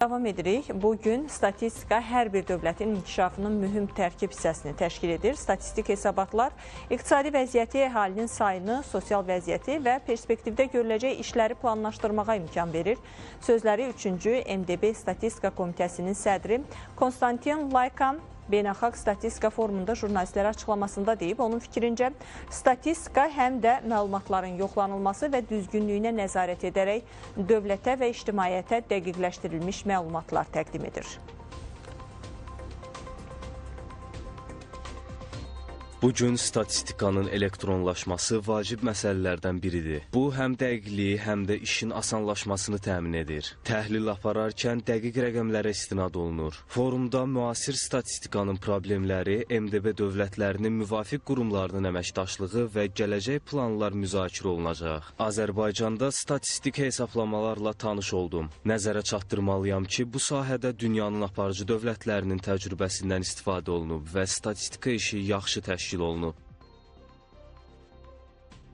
Davam edirik. Bugün statistika hər bir dövlətin inkişafının mühüm tərkib hissəsini təşkil edir. Statistik hesabatlar iqtisadi vəziyyəti, əhalinin sayını, sosial vəziyyəti və perspektivdə görüləcək işləri planlaşdırmağa imkan verir. Sözləri 3-cü MDB Statistika Komitəsinin sədri Konstantin Laykan Beynəlxalq Statistika Forumunda jurnalistlərə açıqlamasında deyib. Onun fikrincə, statistika həm də məlumatların yoxlanılması və düzgünlüyünə nəzarət edərək dövlətə və ictimaiyyətə dəqiqləşdirilmiş məlumatlar təqdim edir. Bugün statistikanın elektronlaşması vacib məsələlərdən biridir. Bu, həm dəqiqliyi, həm də işin asanlaşmasını təmin edir. Təhlil apararkən dəqiq rəqəmlərə istinad olunur. Forumda müasir statistikanın problemləri, MDB dövlətlərinin müvafiq qurumlarının əməkdaşlığı və gələcək planlar müzakirə olunacaq. Azərbaycanda statistik hesablamalarla tanış oldum. Nəzərə çatdırmalıyam ki, bu sahədə dünyanın aparıcı dövlətlərinin təcrübəsindən istifadə olunub və statistika işi yaxşı təşkil olunub.